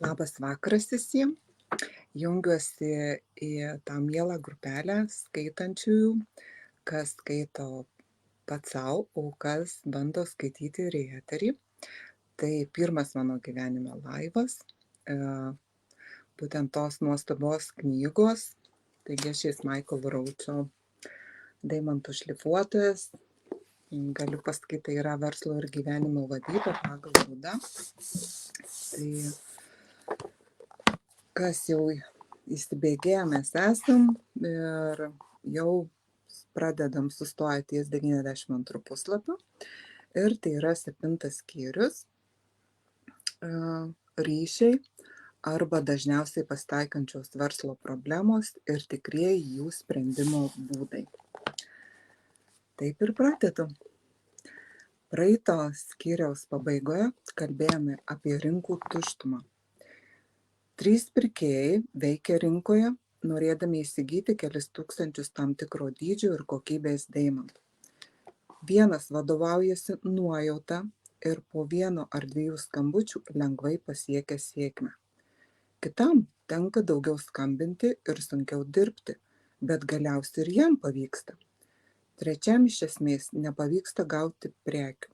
Labas vakaras visiems. Jungiuosi į tą mielą grupelę skaitančiųjų, kas skaito pats sau, o kas bando skaityti ir į eterį. Tai pirmas mano gyvenime laivas, būtent tos nuostabios knygos. Taigi aš esu Michael Roacho Deimantų šlifuotojas. Galiu pasakyti, tai yra verslo ir gyvenimo vadyba pagal Rudą. Tai kas jau įsibėgėję mes esam ir jau pradedam sustoję ties 92 puslapiu. Ir tai yra 7 skyrius ryšiai arba dažniausiai pasitaikančios verslo problemos ir tikrieji jų sprendimo būdai. Taip ir pradedu. Praeito skyriaus pabaigoje kalbėjome apie rinkų tuštumą. 3 pirkėjai veikia rinkoje, norėdami įsigyti kelis tūkstančius tam tikro dydžio ir kokybės deimantų. Vienas vadovaujasi nuojauta ir po 1 ar 2 skambučių lengvai pasiekia sėkmę. Kitam tenka daugiau skambinti ir sunkiau dirbti, bet galiausiai ir jam pavyksta. Trečiam iš esmės nepavyksta gauti prekių.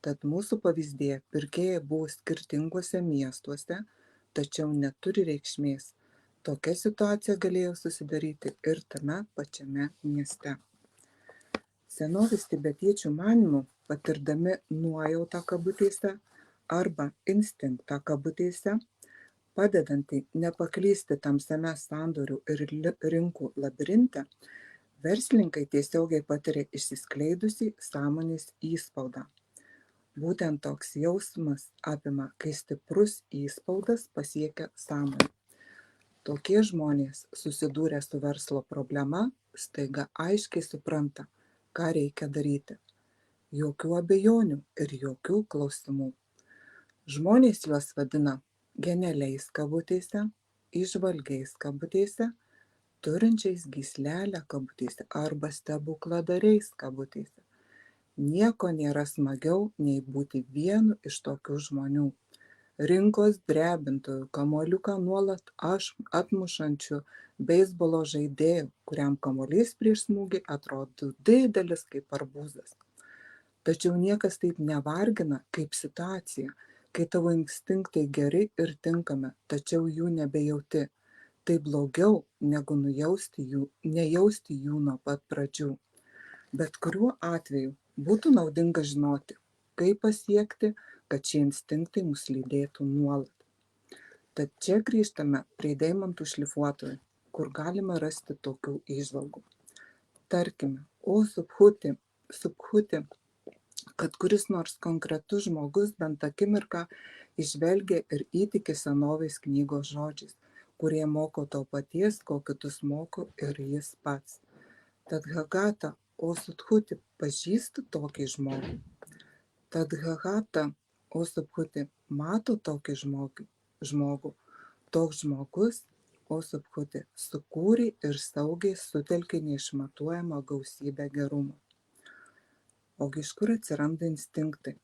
Tad mūsų pavyzdėje pirkėjai buvo skirtinguose miestuose, tačiau neturi reikšmės. Tokia situacija galėjo susidaryti ir tame pačiame mieste. Senovės tibetiečių manymu, patirdami nuojautą kabutėse arba instinktą kabutėse, padedantį nepaklysti tamsiame sandorių ir rinkų labirinte, verslininkai tiesiogiai patiria išsiskleidusį sąmonės įspaudą. Būtent toks jausmas apima, kai stiprus įspaudas pasiekia sąmonę. Tokie žmonės, susidūrę su verslo problema, staiga aiškiai supranta, ką reikia daryti. Jokių abejonių ir jokių klausimų. Žmonės juos vadina genialiais kabutėse, įžvalgiais kabutėse, turinčiais gyslelę kabutėse arba stebukladariais kabutėse. Nieko nėra smagiau, nei būti vienu iš tokių žmonių. Rinkos drebintojų, kamuoliuką nuolat atmušančių beisbolo žaidėjų, kuriam kamuolys prieš smūgį atrodo didelis kaip arbūzas. Tačiau niekas taip nevargina kaip situacija, kai tavo instinktai geri ir tinkami, tačiau jų nebejauti. Tai blogiau, negu nejausti jų nuo pat pradžių. Bet kuriuo atveju būtų naudinga žinoti, kaip pasiekti, kad šie instinktai mus lydėtų nuolat. Tad čia grįžtame prie deimantų šlifuotojų, kur galime rasti tokių įžvalgų. Tarkime, subhuti, kad kuris nors konkretus žmogus bent akimirką įžvelgia ir įtiki senovės knygos žodžiais, kurie moko to paties, ko kitus moko ir jis pats. Tad Hagata Osubhuti pažįsta tokį žmogų. Tad Hagata Osubhuti mato tokį žmogų. Toks žmogus Osubhuti sukūrė ir saugiai sutelkė neišmatuojamą gausybę gerumo. Ogi iš kur atsiranda instinktai?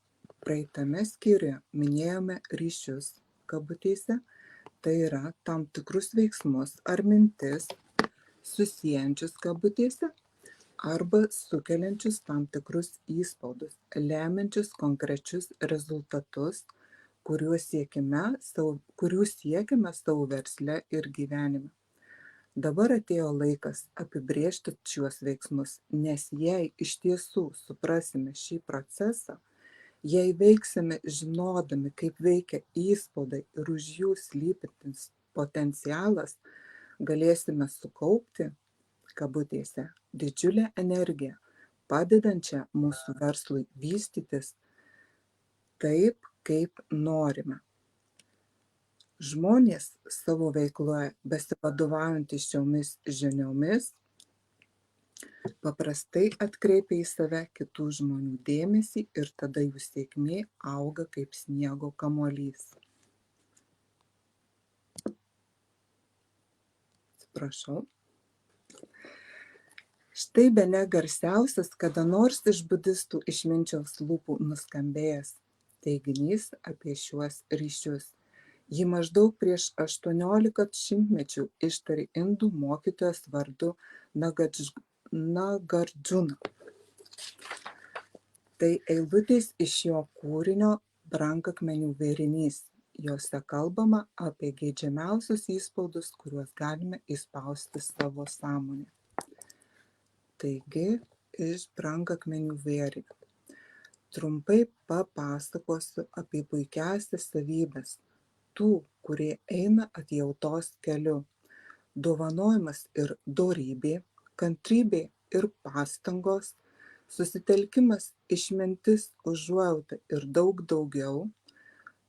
Praeitame skyriuje minėjome ryšius kabutėse, tai yra tam tikrus veiksmus ar mintis susiejančius kabutėse, arba sukeliančius tam tikrus įspaudus, lemiančius konkrečius rezultatus, kurių siekiame savo versle ir gyvenime. Dabar atėjo laikas apibrėžti šiuos veiksmus, nes jei iš tiesų suprasime šį procesą, jei veiksime žinodami, kaip veikia įspaudai ir už jų slypintis potencialas, galėsime sukaupti kabutėse didžiulę energiją, padedančią mūsų verslui vystytis taip, kaip norime. Žmonės savo veikloje besivadovaujantys šiomis žiniomis paprastai atkreipia į save kitų žmonių dėmesį ir tada jų sėkmė auga kaip sniego kamuolys. Atsiprašau. Štai bene garsiausias kada nors iš budistų išminčiaus lūpų nuskambėjęs teiginys apie šiuos ryšius. Jį maždaug prieš 18 šimtmečių ištarė indų mokytojas vardu Nagardžuna. Tai eilutės iš jo kūrinio Brangakmenių vėrinys. Jose kalbama apie geidžiamiausius įspaudus, kuriuos galime įspausti savo sąmonę. Taigi, iš Brangakmenių vėrinio. Trumpai papasakosiu apie puikiausias savybes tų, kurie eina atjautos keliu. Dovanojimas ir dorybė, kantrybė ir pastangos, susitelkimas, išmintis, užuojauta ir daug daugiau.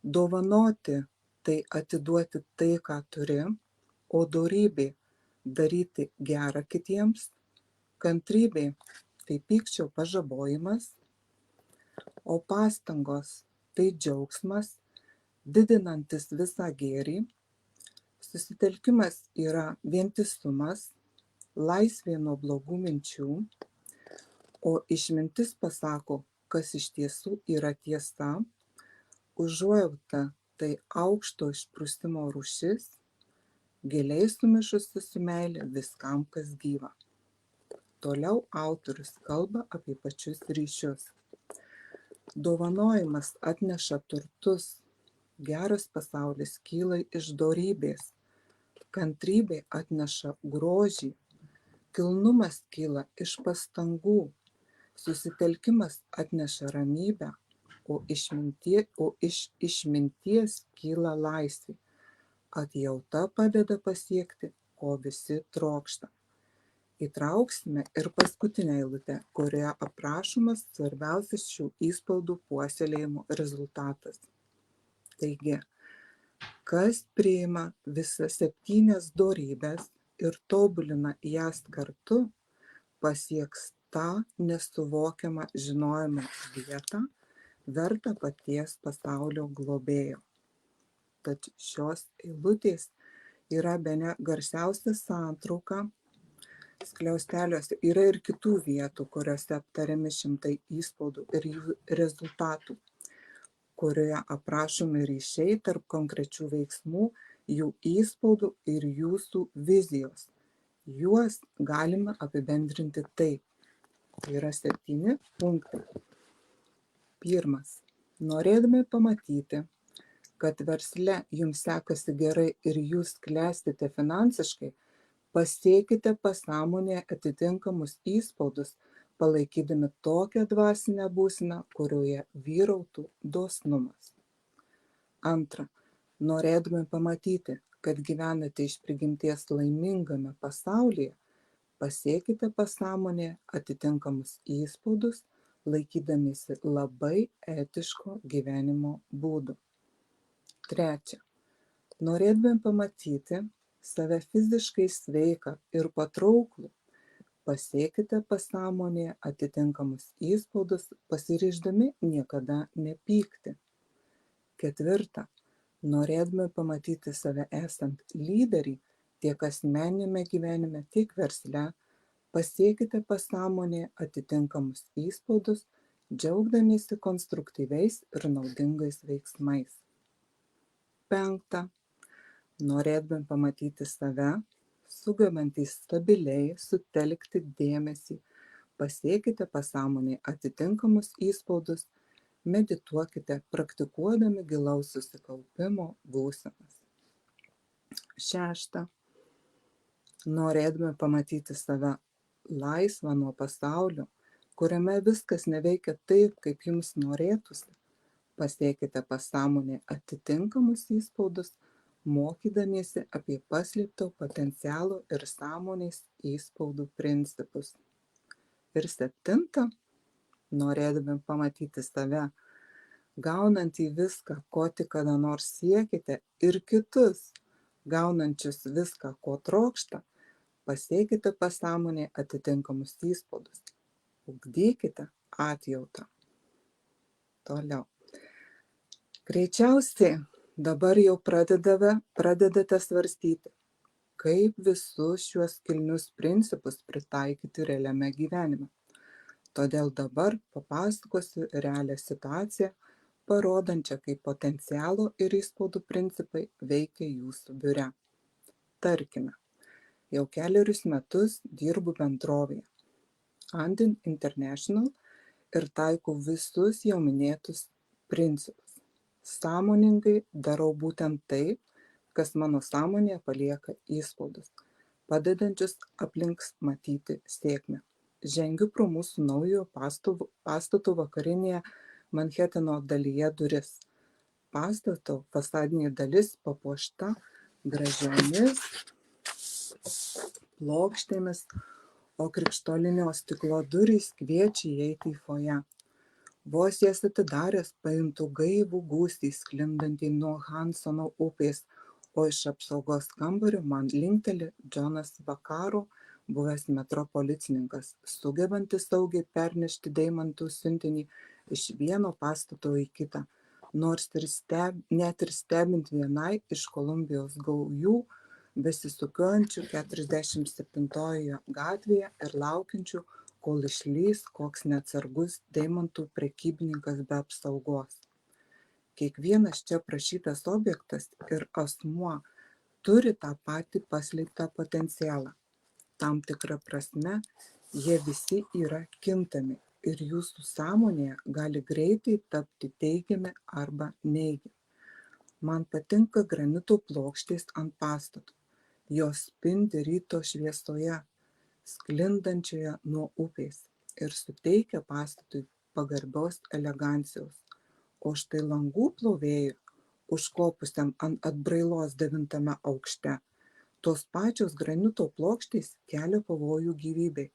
Dovanoti tai atiduoti tai, ką turi, o dorybė daryti gerą kitiems, kantrybė tai pykčio pažabojimas, o pastangos tai džiaugsmas, didinantis visą gėrį, susitelkimas yra vientisumas, laisvė nuo blogų minčių, o išmintis pasako, kas iš tiesų yra tiesa, užuojauta tai aukšto išprusimo rūšis, giliai sumišusi su meile viskam, kas gyva. Toliau autorius kalba apie pačius ryšius. Dovanojimas atneša turtus, geras pasaulis kyla iš dorybės, kantrybė atneša grožį, kilnumas kyla iš pastangų, susitelkimas atneša ramybę, o iš išminties kyla laisvė. Atjauta padeda pasiekti, ko visi trokšta. Įtrauksime ir paskutinę eilutę, kurioje aprašomas svarbiausias šių įspaudų puoselėjimo rezultatas. Taigi, kas priima visas 7 dorybes ir tobulina jas kartu, pasieks tą nesuvokiamą žinojimo vietą, verta paties pasaulio globėjo. Tad šios eilutės yra bene garsiausia santrauka. Skliausteliuose yra ir kitų vietų, kuriuose aptariami šimtai įspaudų ir jų rezultatų, kurioje aprašomi ryšiai tarp konkrečių veiksmų, jų įspaudų ir jūsų vizijos. Juos galima apibendrinti taip. Yra 7 punktai. 1. Norėdami pamatyti, kad versle jums sekasi gerai ir jūs klestite finansiškai, pasiekite pasąmonėje atitinkamus įspaudus, palaikydami tokią dvasinę būseną, kurioje vyrautų dosnumas. 2. Norėdami pamatyti, kad gyvenate iš prigimties laimingame pasaulyje, pasiekite pasąmonėje atitinkamus įspaudus, laikydamiesi labai etiško gyvenimo būdo. 3. Norėdami pamatyti save fiziškai sveiką ir patrauklų, pasiekite pasąmonėje atitinkamus įspaudus, pasiryždami niekada nepykti. 4. Norėdami pamatyti save esant lyderį tiek asmeninėme gyvenime, tiek versle, pasiekite pasąmonėje atitinkamus įspaudus, džiaugdamiesi konstruktyviais ir naudingais veiksmais. 5. Norėdami pamatyti save, sugebantys stabiliai sutelkti dėmesį, pasiekite pasąmonėje atitinkamus įspaudus, medituokite, praktikuodami gilaus susikaupimo būsenas. 6. Norėdami pamatyti save laisvą nuo pasaulio, kuriame viskas neveikia taip, kaip jums norėtųsi, pasiekite pasąmonėje atitinkamus įspaudus, mokydamiesi apie paslėpto potencialo ir sąmonės įspaudų principus. Ir 7. Norėdami pamatyti save, gaunantį viską, ko tik kada nors siekite, ir kitus, gaunančius viską, ko trokšta, pasiekite pasąmonėje atitinkamus įspaudus. Ugdykite atjautą. Toliau. Greičiausiai dabar jau pradedate svarstyti, kaip visus šiuos kilnius principus pritaikyti realiame gyvenime. Todėl dabar papasakosiu realią situaciją, parodančią, kaip potencialo ir įspaudų principai veikia jūsų biure. Tarkime, jau kelerius metus dirbu bendrovėje Andin International ir taikau visus jau minėtus principus. Sąmoningai darau būtent tai, kas mano sąmonėje palieka įspaudus, padedančius aplink matyti sėkmę. Žengiu pro mūsų naujo pastato vakarinėje Manheteno dalyje duris. Pastato fasadinė dalis papuošta gražiomis plokštėmis, o krištolinio stiklo durys kviečia įeiti į foje. Vos jas atidaręs pajuntu gaivų gūsį sklindantį nuo Hansono upės, o iš apsaugos kambario man linkteli Džonas Vakaro, buvęs metro policininkas, sugebantis saugiai pernešti deimantų siuntinį iš vieno pastato į kitą, nors net ir stebint vienai iš Kolumbijos gaujų besisukiojančių 47 gatvėje ir laukiančių, kol išlys koks neatsargus deimantų prekybininkas be apsaugos. Kiekvienas čia prašytas objektas ir asmuo turi tą patį paslėptą potencialą. Tam tikra prasme, jie visi yra kintami ir jūsų sąmonėje gali greitai tapti teigiami arba neigiami. Man patinka granito plokštės ant pastato. Jos spindi ryto šviesoje, sklindančioje nuo upės ir suteikia pastatui pagarbios elegancijos. O štai langų plovėjui, užkopusiam ant atbrailos 9 aukšte, tos pačios granito plokštės kelia pavojų gyvybei,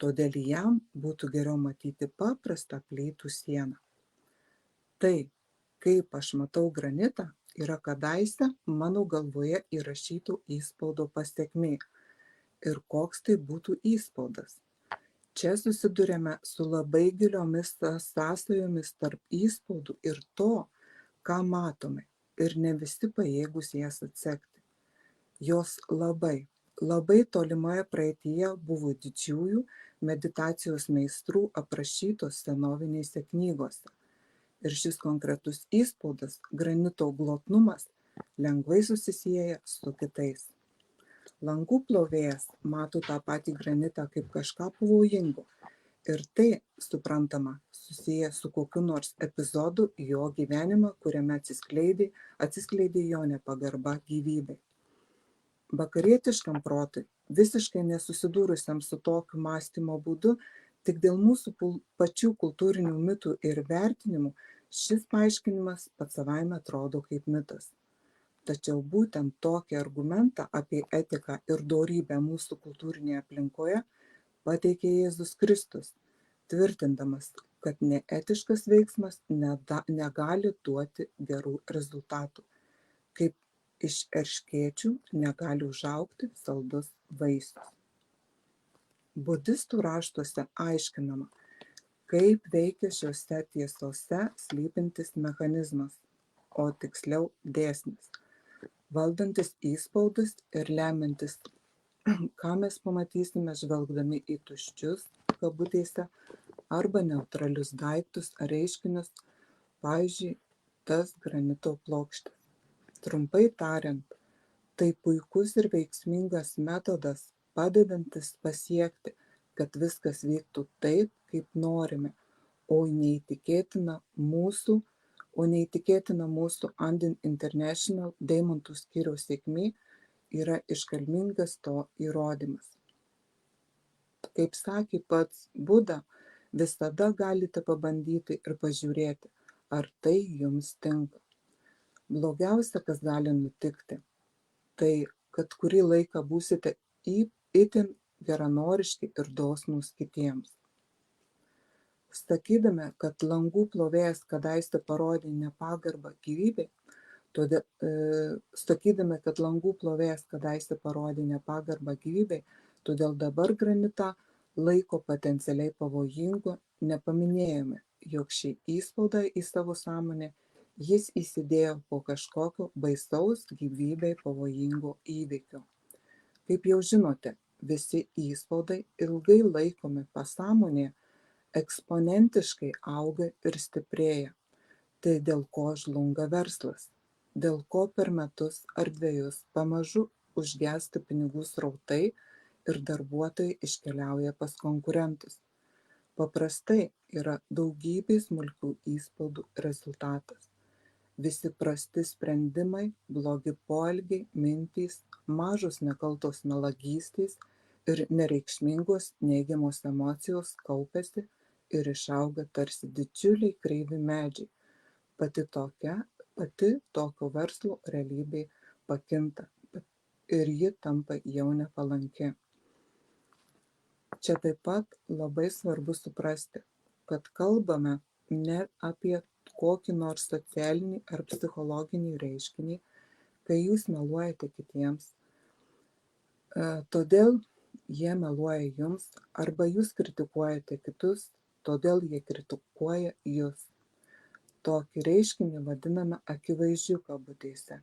todėl jam būtų geriau matyti paprastą plytų sieną. Tai, kaip aš matau granitą, yra kadaise mano galvoje įrašytų įspaudo pasekmė. Ir koks tai būtų įspaudas? Čia susiduriame su labai giliomis sąsajomis tarp įspaudų ir to, ką matome, ir ne visi pajėgūs jas atsekti. Jos labai tolimoje praeityje buvo didžiųjų meditacijos meistrų aprašytos senovinėse knygose. Ir šis konkretus įspaudas, granito glotnumas, lengvai susisieja su kitais. Langų plovėjas mato tą patį granitą kaip kažką pavojingo ir tai, suprantama, susiję su kokiu nors epizodu jo gyvenime, kuriame atsiskleidė jo nepagarba gyvybei. Vakarietiškam protui, visiškai nesusidūrusiam su tokiu mąstymo būdu, tik dėl mūsų pačių kultūrinių mitų ir vertinimų, šis paaiškinimas pats savaime atrodo kaip mitas. Tačiau būtent tokį argumentą apie etiką ir dorybę mūsų kultūrinėje aplinkoje pateikė Jėzus Kristus, tvirtindamas, kad neetiškas veiksmas negali duoti gerų rezultatų, kaip iš erškėčių negali užaugti saldus vaisius. Budistų raštuose aiškinama, kaip veikia šiose tiesose slypintis mechanizmas, o tiksliau dėsnis, valdantis įspaudus ir lemiantis, ką mes pamatysime žvelgdami į tuščius, kabutėse, arba neutralius daiktus ar reiškinius, pavyzdžiui, tas granito plokštes. Trumpai tariant, tai puikus ir veiksmingas metodas, padedantis pasiekti, kad viskas vyktų taip, kaip norime, o neįtikėtina mūsų Andin International deimantų skyriaus sėkmė yra iškalbingas to įrodymas. Kaip sakė pats Buda, visada galite pabandyti ir pažiūrėti, ar tai jums tinka. Blogiausia, kas gali nutikti, tai, kad kurį laiką būsite itin geranoriški ir dosnūs kitiems. Sakydami, kad langų plovėjas kadaise parodė nepagarbą gyvybei, todėl dabar granitą laiko potencialiai pavojingu, nepaminėjome, jog šį įspaudą į savo sąmonę jis įsidėjo po kažkokio baisaus gyvybei pavojingo įvykio. Kaip jau žinote, visi įspaudai ilgai laikomi pasąmonėje eksponentiškai auga ir stiprėja. Tai dėl ko žlunga verslas, dėl ko per metus ar 2 pamažu užgęsta pinigų srautai ir darbuotojai iškeliauja pas konkurentus. Paprastai yra daugybė smulkių įspaudų rezultatas. Visi prasti sprendimai, blogi poelgiai, mintys, mažos nekaltos melagystės ir nereikšmingos neigiamos emocijos kaupiasi ir išauga tarsi didžiuliai kreivi medžiai. Pati tokio verslo realybė pakinta ir ji tampa jau nepalanki. Čia taip pat labai svarbu suprasti, kad kalbame ne apie kokį nors socialinį ar psichologinį reiškinį, kai jūs meluojate kitiems, todėl jie meluoja jums, arba jūs kritikuojate kitus, todėl jie kritikuoja jus. Tokį reiškinį vadiname akivaizdžiu kabutėse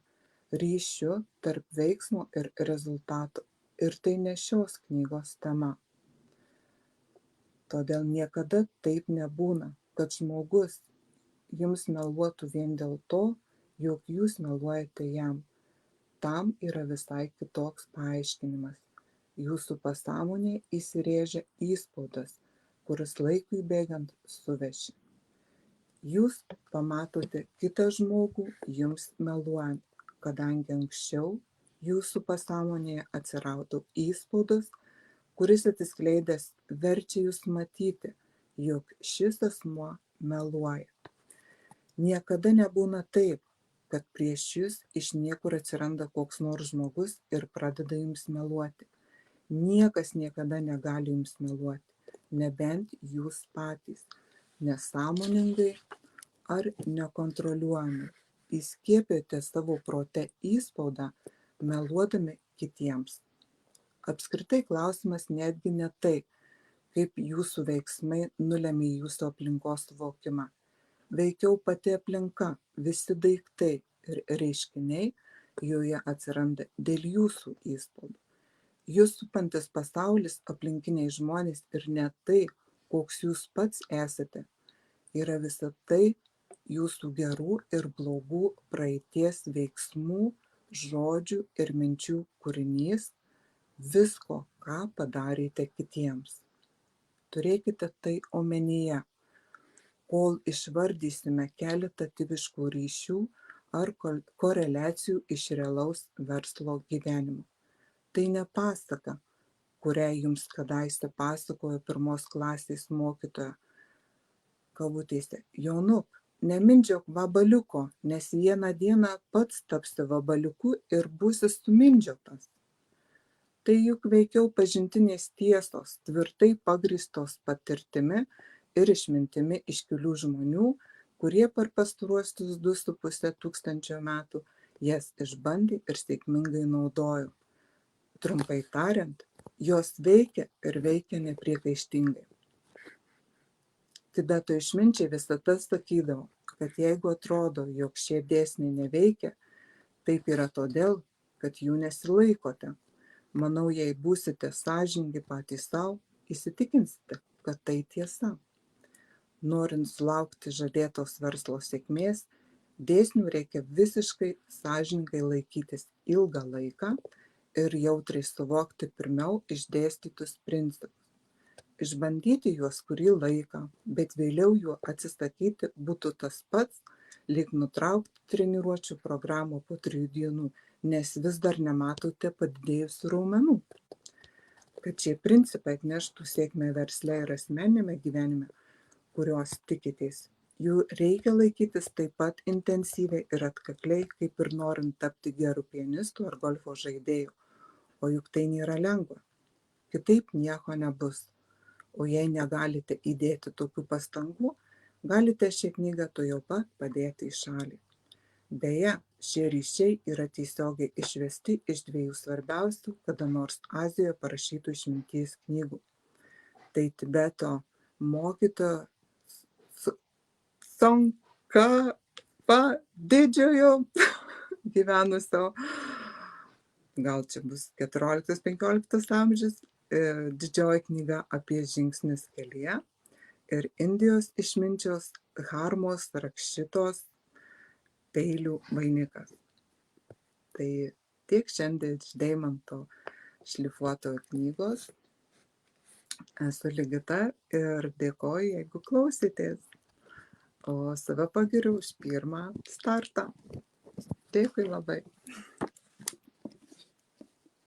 ryšiu tarp veiksmo ir rezultato, ir tai ne šios knygos tema. Todėl niekada taip nebūna, kad žmogus jums meluotų vien dėl to, jog jūs meluojate jam. Tam yra visai kitoks paaiškinimas. Jūsų pasąmonėje įsirėžia įspaudas, kuris laikui bėgant suveši. Jūs pamatote kitą žmogų jums meluojant, kadangi anksčiau jūsų pasąmonėje atsirado įspaudas, kuris atsiskleidęs verčia jūs matyti, jog šis asmuo meluoja. Niekada nebūna taip, kad prieš jūs iš niekur atsiranda koks nors žmogus ir pradeda jums meluoti. Niekas niekada negali jums meluoti, nebent jūs patys, nesąmoningai ar nekontroliuojami. Įskiepėte savo prote įspaudą, meluodami kitiems. Apskritai klausimas netgi ne tai, kaip jūsų veiksmai nulemia jūsų aplinkos suvokimą. Veikiau pati aplinka, visi daiktai ir reiškiniai joje atsiranda dėl jūsų įspaudų. Jūs supantis pasaulis, aplinkiniai žmonės ir net tai, koks jūs pats esate, yra visa tai jūsų gerų ir blogų praeities veiksmų, žodžių ir minčių kūrinys, visko, ką padarėte kitiems. Turėkite tai omenyje, kol išvardysime keletą tipiškų ryšių ar koreliacijų iš realaus verslo gyvenimo. Tai ne pasaka, kurią jums kadaise pasakojo 1 klasės mokytoja. Kabutėse, Jonuk, nemindžiok vabaliuko, nes vieną dieną pats tapsi vabaliuku ir būsi sumindžiotas. Tai juk veikiau pažintinės tiesos, tvirtai pagrįstos patirtimi ir išmintimi iškilių žmonių, kurie per pastaruosius 2,5 tūkstančio metų jas išbandė ir sėkmingai naudojo. Trumpai tariant, jos veikia ir veikia nepriekaištingai. Tibeto išminčiai visada sakydavo, kad jeigu atrodo, jog šie dėsniai neveikia, taip yra todėl, kad jų nesilaikote. Manau, jei būsite sąžiningi patys savo, įsitikinsite, kad tai tiesa. Norint sulaukti žadėtos verslo sėkmės, dėsnių reikia visiškai sąžiningai laikytis ilgą laiką ir jautriai suvokti pirmiau išdėstytus principus. Išbandyti juos kurį laiką, bet vėliau juo atsisakyti būtų tas pats, lyg nutraukti treniruočių programą po 3 dienų, nes vis dar nematote padidėjusių raumenų. Kad šie principai atneštų sėkmę versle ir asmeniniame gyvenime, kurios tikitės, jų reikia laikytis taip pat intensyviai ir atkakliai, kaip ir norint tapti geru pianistu ar golfo žaidėju. O juk tai nėra lengva. Kitaip nieko nebus. O jei negalite įdėti tokių pastangų, galite šią knygą tuojau pat padėti į šalį. Beje, šie ryšiai yra tiesiogiai išvesti iš 2 svarbiausių kada nors Azijoje parašytų išminties knygų. Tai Tibeto mokytojo Tsongkhapa didžiojo gyvenusio, gal čia bus 14-15 amžius, didžioji knyga apie žingsnius kelyje ir Indijos išminčios Dharmos Rakshitos peilių vainikas. Tai tiek šiandien iš Deimanto šlifuotojo knygos. Esu Ligita ir dėkoju, jeigu klausėtės. O save pagiriu už pirmą startą. Dėkui labai.